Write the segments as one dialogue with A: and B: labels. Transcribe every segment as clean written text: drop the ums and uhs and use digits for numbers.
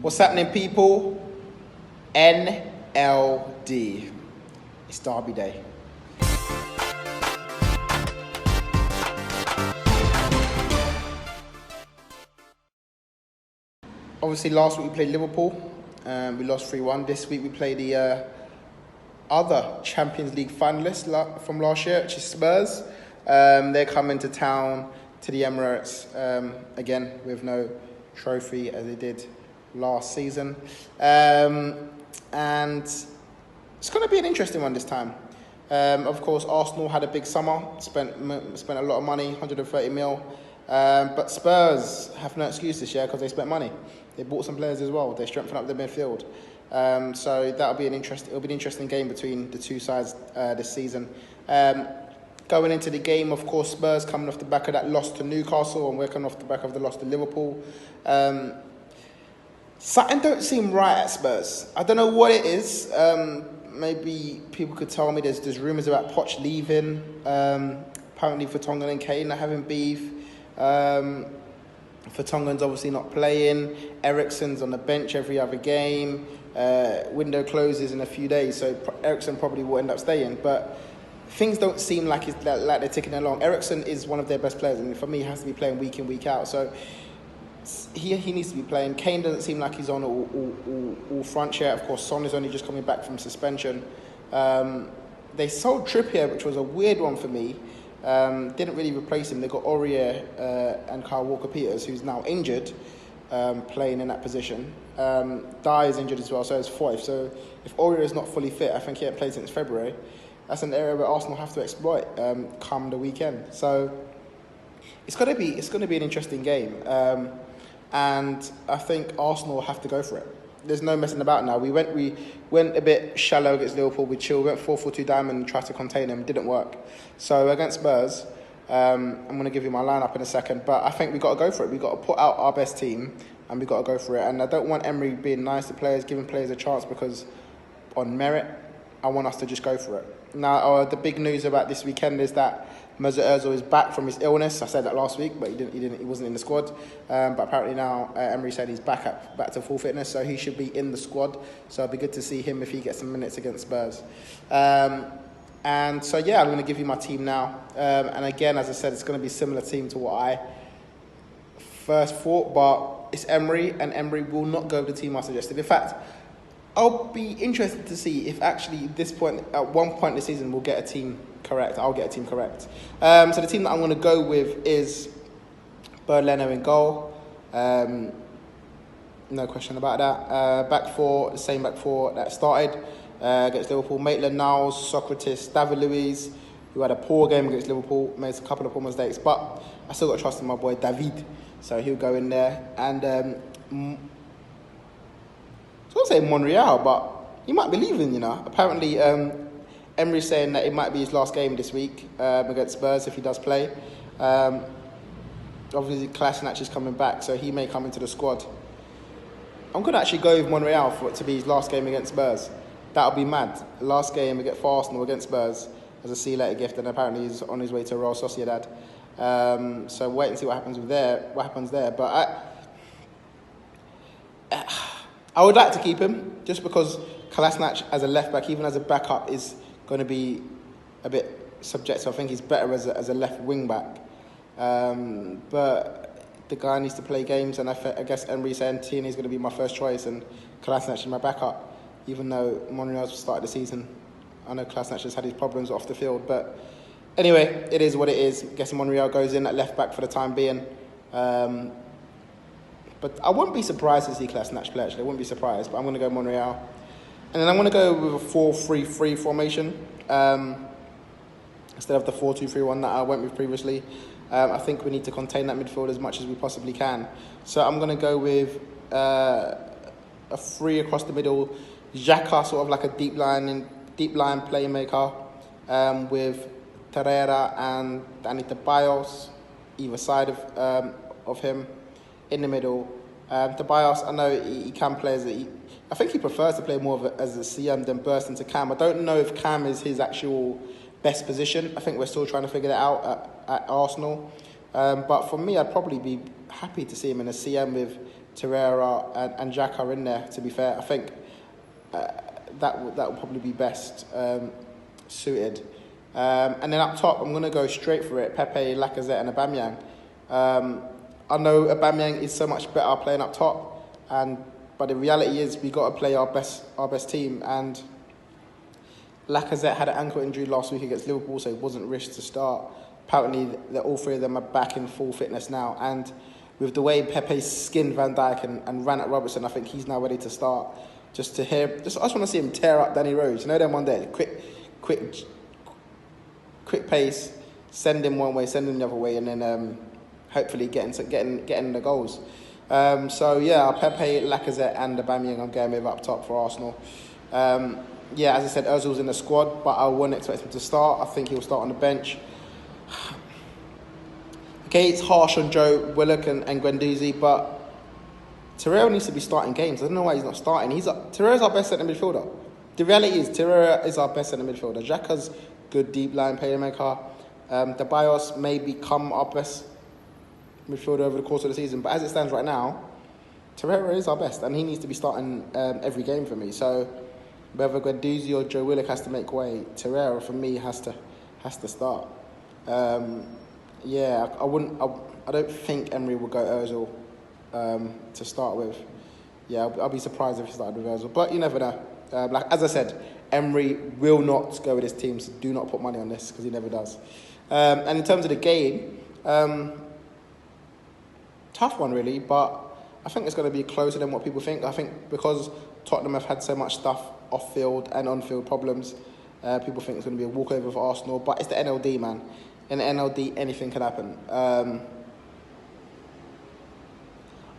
A: What's happening, people? NLD. It's Derby Day. Obviously, last week we played Liverpool. We lost 3-1. This week we play the other Champions League finalists from last year, which is Spurs. They're coming to town, to the Emirates, again, with no trophy as they did last season. And it's going to be an interesting one this time. Of course, Arsenal had a big summer, spent a lot of money, 130 mil. But Spurs have no excuse this year because they spent money. They bought some players as well. They strengthened up their midfield. So it'll be an interesting game between the two sides this season. Going into the game, of course, Spurs coming off the back of that loss to Newcastle, and we're coming off the back of the loss to Liverpool. Something don't seem right at Spurs. I don't know what it is. Maybe people could tell me there's rumours about Poch leaving. Apparently Vertonghen and Kane are having beef. Vertonghen's obviously not playing. Eriksen's on the bench every other game. Window closes in a few days, so Eriksen probably will end up staying. But things don't seem like they're ticking along. Eriksen is one of their best players, and for me, he has to be playing week in, week out. So he needs to be playing. Kane doesn't seem like he's on all front yet. Of course, Son is only just coming back from suspension. They sold Trippier, which was a weird one for me. Didn't really replace him. They got Aurier and Kyle Walker-Peters, who's now injured, playing in that position. Dyer is injured as well, so is Foyth. So if Aurier is not fully fit, I think he hasn't played since February. That's an area where Arsenal have to exploit come the weekend. So it's going to be an interesting game, and I think Arsenal have to go for it. There's no messing about now. We went a bit shallow against Liverpool. We chilled, went 4-4-2 diamond and tried to contain them. Didn't work. So against Spurs, I'm going to give you my lineup in a second. But I think we got to go for it. We got to put out our best team, and we got to go for it. And I don't want Emery being nice to players, giving players a chance because on merit, I want us to just go for it. Now, the big news about this weekend is that Mesut Ozil is back from his illness. I said that last week, but he wasn't in the squad. But apparently now Emery said he's back to full fitness, so he should be in the squad. So it'll be good to see him if he gets some minutes against Spurs. And so yeah, I'm going to give you my team now. And again, as I said, it's going to be a similar team to what I first thought, but it's Emery, and Emery will not go with the team I suggested. In fact, I'll be interested to see if actually at one point in the season, we'll get a team correct. I'll get a team correct. So the team that I'm going to go with is Bernd Leno in goal. No question about that. Back four, the same back four that started against Liverpool. Maitland-Niles, Socrates, David Luiz, who had a poor game against Liverpool, made a couple of poor mistakes, but I still got trust in my boy David. So he'll go in there. And I was going to say Monreal, but he might be leaving, Apparently, Emery's saying that it might be his last game this week against Spurs if he does play. Obviously, Kolasinac is coming back, so he may come into the squad. I'm going to actually go with Monreal for it to be his last game against Spurs. That'll be mad. Last game for Arsenal against Spurs as a see-you-later gift, and apparently he's on his way to Real Sociedad. So wait and see what happens there. But I would like to keep him just because Kolasinac as a left back, even as a backup, is going to be a bit subjective. I think he's better as a left wing back. But the guy needs to play games, and I guess Emery saying Tierney is going to be my first choice and Kolasinac is my backup. Even though Monreal's started the season, I know Kolasinac has had his problems off the field. But anyway, it is what it is. I guess Monreal goes in at left back for the time being. But I wouldn't be surprised to see Kolasinac play, actually. I wouldn't be surprised, but I'm going to go Monreal. And then I'm going to go with a 4-3-3 formation instead of the 4-2-3-1 that I went with previously. I think we need to contain that midfield as much as we possibly can. So I'm going to go with a 3 across the middle, Xhaka, sort of like a deep line playmaker, with Torreira and Dani Ceballos either side of him. In the middle, Ceballos, I know he can play I think he prefers to play more as a CM than burst into Cam. I don't know if Cam is his actual best position. I think we're still trying to figure that out at Arsenal. But for me, I'd probably be happy to see him in a CM with Torreira and Jack are in there, to be fair. I think that would probably be best suited. And then up top, I'm going to go straight for it. Pepe, Lacazette and Aubameyang. I know Aubameyang is so much better playing up top, but the reality is we got to play our best team. And Lacazette had an ankle injury last week against Liverpool, so he wasn't rished to start. Apparently, all three of them are back in full fitness now. And with the way Pepe skinned Van Dijk and ran at Robertson, I think he's now ready to start. I just want to see him tear up Danny Rose. You know them one day, quick pace, send him one way, send him the other way, and then hopefully getting the goals. So yeah, Pepe, Lacazette, and Aubameyang I'm going with up top for Arsenal. Yeah, as I said, Ozil's in the squad, but I wouldn't expect him to start. I think he'll start on the bench. Okay, it's harsh on Joe Willock and Guendouzi, but Torreira needs to be starting games. I don't know why he's not starting. Torreira's our best centre midfielder. The reality is, Torreira is our best centre midfielder. Xhaka's good deep line playmaker. Ceballos may become our best midfielder over the course of the season, but as it stands right now, Torreira is our best, and he needs to be starting every game for me. So whether Guendouzi or Joe Willock has to make way, Torreira for me has to start. Yeah, I don't think Emery will go Ozil to start with. Yeah, I'll be surprised if he started with Ozil, but you never know. Like as I said, Emery will not go with his team, so do not put money on this because he never does. And in terms of the game, tough one really, but I think it's going to be closer than what people think. I think because Tottenham have had so much stuff off-field and on-field problems, people think it's going to be a walkover for Arsenal, but it's the NLD, man. In the NLD, anything can happen.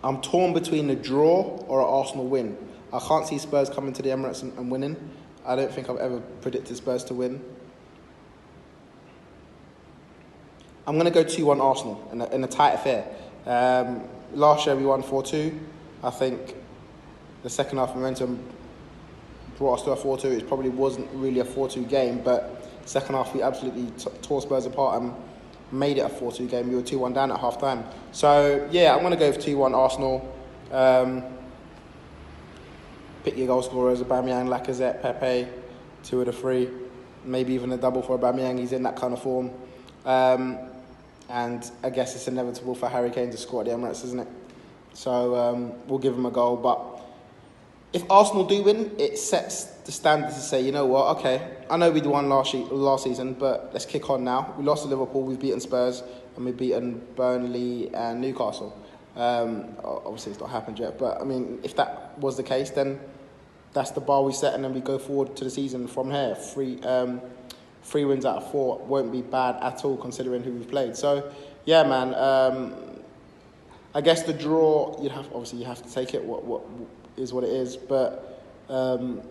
A: I'm torn between a draw or an Arsenal win. I can't see Spurs coming to the Emirates and winning. I don't think I've ever predicted Spurs to win. I'm going to go 2-1 Arsenal in a tight affair. Last year we won 4-2. I think the second half momentum brought us to a 4-2. It probably wasn't really a 4-2 game, but second half we absolutely tore Spurs apart and made it a 4-2 game. We were 2-1 down at half time. So yeah, I'm going to go for 2-1 Arsenal. Pick your goal scorers: Aubameyang, Lacazette, Pepe, 2 of the 3. Maybe even a double for Aubameyang. He's in that kind of form. And I guess it's inevitable for Harry Kane to score at the Emirates, isn't it? So we'll give him a goal. But if Arsenal do win, it sets the standard to say, you know what, okay, I know we won last season, but let's kick on now. We lost to Liverpool, we've beaten Spurs, and we've beaten Burnley and Newcastle. Obviously, it's not happened yet, but I mean, if that was the case, then that's the bar we set, and then we go forward to the season from here. 3 wins out of 4 won't be bad at all, considering who we've played. So, yeah, man. I guess the draw, you have to take it. What is what it is. But no,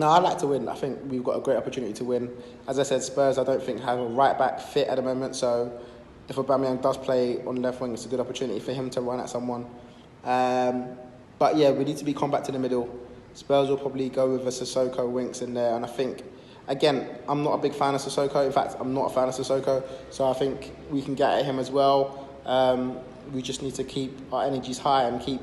A: I'd like to win. I think we've got a great opportunity to win. As I said, Spurs, I don't think have a right back fit at the moment. So, if Aubameyang does play on the left wing, it's a good opportunity for him to run at someone. But yeah, we need to be compact in the middle. Spurs will probably go with a Sissoko, Winks in there, and I think. Again, I'm not a big fan of Sissoko. In fact, I'm not a fan of Sissoko. So I think we can get at him as well. We just need to keep our energies high and keep...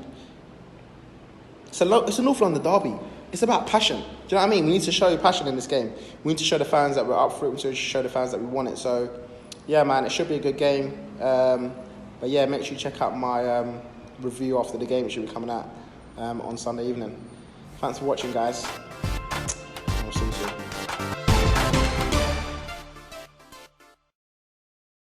A: It's an North London derby. It's about passion. Do you know what I mean? We need to show passion in this game. We need to show the fans that we're up for it. We need to show the fans that we want it. So, yeah, man, it should be a good game. But, yeah, make sure you check out my review after the game. It should be coming out on Sunday evening. Thanks for watching, guys.